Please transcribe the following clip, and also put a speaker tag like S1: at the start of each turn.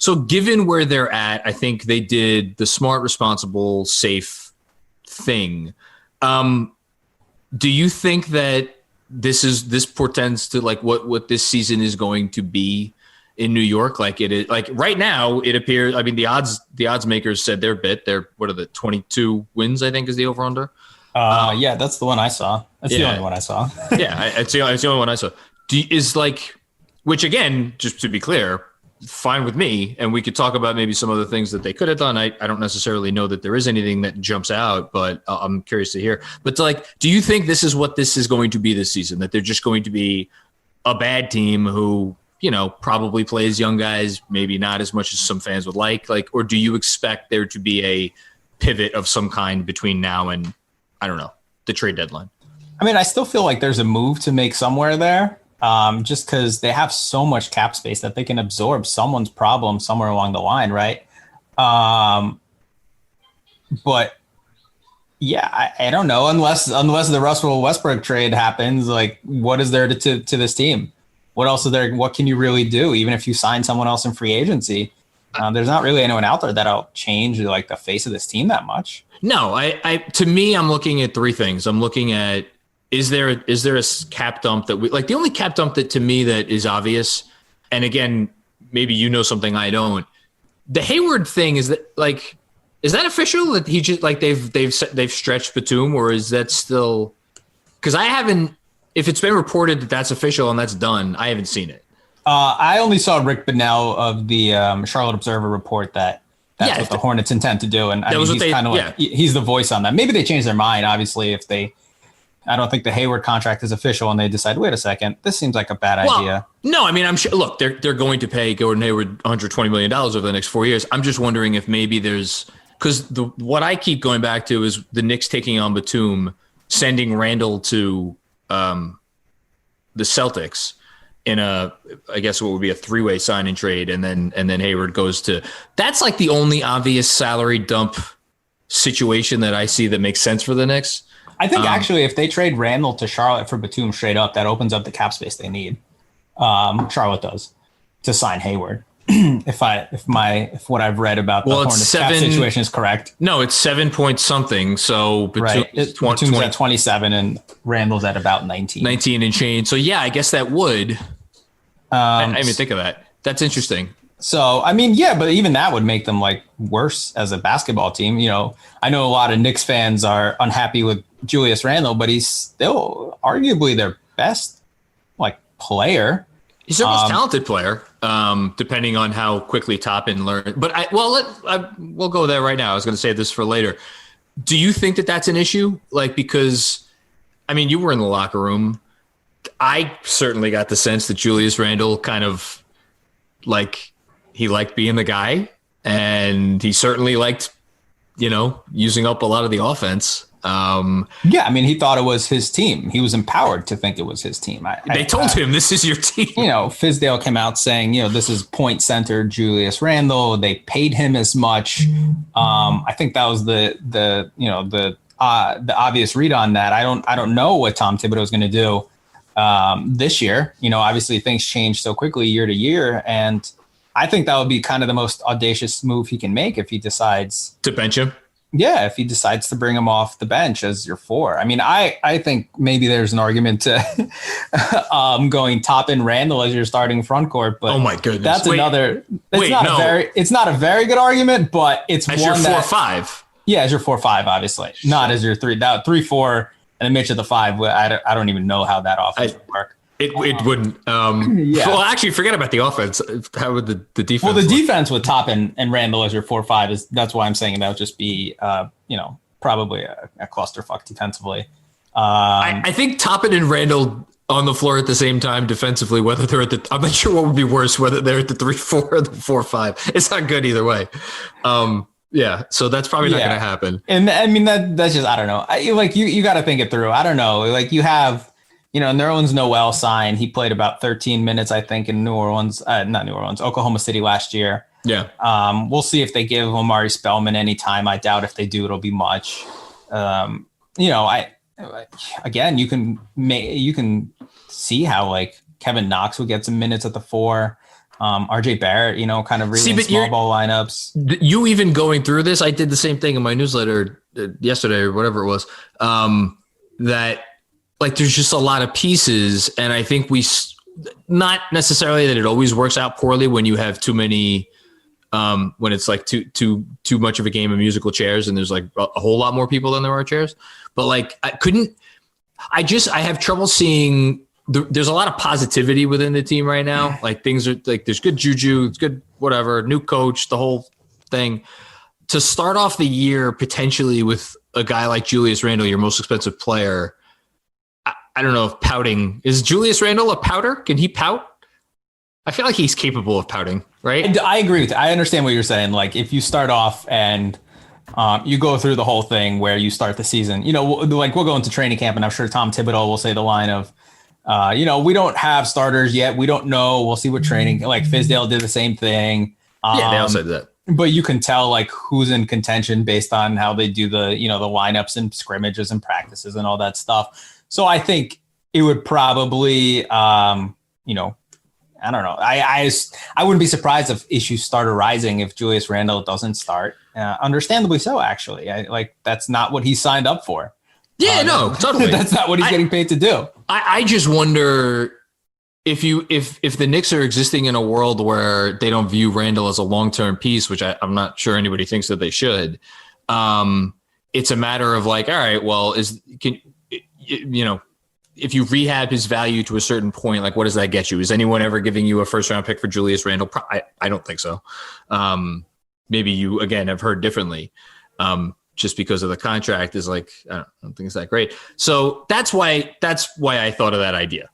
S1: So given where they're at, I think they did the smart, responsible, safe thing. Do you think that this portends to like what this season is going to be in New York? Like it is, like right now it appears, I mean, the odds makers said their bit. What are the 22 wins, I think, is the over under.
S2: Yeah, that's the one I saw. That's the only one I saw.
S1: Yeah, it's the only one I saw. Which again, just to be clear, fine with me. And we could talk about maybe some of the things that they could have done. I don't necessarily know that there is anything that jumps out, but I'm curious to hear. But do you think this is what this is going to be this season? That they're just going to be a bad team who, probably plays young guys, maybe not as much as some fans would like, or do you expect there to be a pivot of some kind between now and, I don't know, the trade deadline?
S2: I mean, I still feel like there's a move to make somewhere there, just because they have so much cap space that they can absorb someone's problem somewhere along the line, right? But yeah, I don't know, unless the Russell Westbrook trade happens, like what is there to this team? What else is there? What can you really do? Even if you sign someone else in free agency, there's not really anyone out there that'll change like the face of this team that much.
S1: No, to me, I'm looking at three things. I'm looking at, is there a cap dump that the only cap dump that to me that is obvious, and again, maybe something I don't. The Hayward thing is that official that he just they've stretched Batum, or is that still? Because I haven't. If it's been reported that that's official and that's done, I haven't seen it.
S2: I only saw Rick Bonnell of the Charlotte Observer report that's what the Hornets intend to do, and he's kind of he's the voice on that. Maybe they change their mind. Obviously, I don't think the Hayward contract is official, and they decide, wait a second, this seems like a bad idea.
S1: No, I mean, I'm sure. Look, they're going to pay Gordon Hayward $120 million over the next 4 years. I'm just wondering if maybe because what I keep going back to is the Knicks taking on Batum, sending Randle to the Celtics in I guess what would be a 3-way signing trade, and then Hayward goes to. That's like the only obvious salary dump situation that I see that makes sense for the Knicks.
S2: I think actually, if they trade Randle to Charlotte for Batum straight up, that opens up the cap space they need. Charlotte does to sign Hayward. if what I've read about the Hornets cap situation is correct.
S1: No, it's 7 point something. So
S2: Batum's at 27 and Randle's at about 19
S1: and change. So yeah, I guess that would. I didn't even think of that. That's interesting.
S2: So, I mean, yeah, but even that would make them like worse as a basketball team. I know a lot of Knicks fans are unhappy with Julius Randle, but he's still arguably their best player.
S1: He's their most talented player, depending on how quickly Toppin learned. But we'll go there right now. I was going to save this for later. Do you think that that's an issue? Because, I mean, you were in the locker room. I certainly got the sense that Julius Randle kind of he liked being the guy, and he certainly liked, using up a lot of the offense.
S2: Yeah, I mean, he thought it was his team. He was empowered to think it was his team.
S1: They told him, this is your team.
S2: Fizdale came out saying, this is point center Julius Randle. They paid him as much. I think that was the obvious read on that. I don't know what Tom Thibodeau is going to do this year. Obviously things change so quickly year to year, and I think that would be kind of the most audacious move he can make if he decides
S1: to bench him.
S2: Yeah, if he decides to bring him off the bench as your 4. I mean, I think maybe there's an argument to going Toppin Randle as your starting front court, but
S1: oh my goodness,
S2: that's another. It's not a very good argument, but it's as one
S1: your 4-5.
S2: Yeah, as your 4-5, obviously, not as your 3. That 3-4 and a Mitch at the 5. I don't even know how that offense would work.
S1: It wouldn't. Yeah. Well, actually, forget about the offense. How would the defense?
S2: Well, the defense with Toppin and Randle as your 4-5 that's why I'm saying that would just be, probably a clusterfuck defensively.
S1: I think Toppin and Randle on the floor at the same time defensively, whether they're I'm not sure what would be worse, whether they're at the 3-4 or the 4-5. It's not good either way. Yeah, so that's probably not going to happen.
S2: And I mean that's just I don't know. You got to think it through. I don't know. You have. Nerlens Noel signed. He played about 13 minutes, I think, in Oklahoma City last year.
S1: Yeah.
S2: We'll see if they give Omari Spellman any time. I doubt if they do, it'll be much. Again, you can see how Kevin Knox would get some minutes at the 4. RJ Barrett, kind of really in small ball lineups.
S1: You even going through this, I did the same thing in my newsletter yesterday or whatever it was, that like there's just a lot of pieces. And I think not necessarily that it always works out poorly when you have too many, when it's like too much of a game of musical chairs and there's like a whole lot more people than there are chairs. But like I have trouble seeing there's a lot of positivity within the team right now. Like things are like, there's good juju, it's good, whatever, new coach, the whole thing. To start off the year potentially with a guy like Julius Randle, your most expensive player. I don't know if pouting is Julius Randle a pouter? Can he pout? I feel like he's capable of pouting, right?
S2: I agree with you. I understand what you're saying. Like if you start off and you go through the whole thing where you start the season, we'll go into training camp and I'm sure Tom Thibodeau will say the line of, we don't have starters yet. We don't know. We'll see what training, like Fizdale did the same thing.
S1: Yeah, they all said that.
S2: But you can tell like who's in contention based on how they do the, the lineups and scrimmages and practices and all that stuff. So I think it would probably, I don't know. I wouldn't be surprised if issues start arising if Julius Randle doesn't start. Understandably so, actually. That's not what he signed up for.
S1: Yeah, no, totally.
S2: That's not what he's getting paid to do.
S1: I just wonder if the Knicks are existing in a world where they don't view Randle as a long-term piece, which I'm not sure anybody thinks that they should. It's a matter of like, all right, well, if you rehab his value to a certain point, like what does that get you? Is anyone ever giving you a first-round pick for Julius Randle? I don't think so. Maybe you again have heard differently. Just because of the contract is like, I don't think it's that great. So that's why I thought of that idea.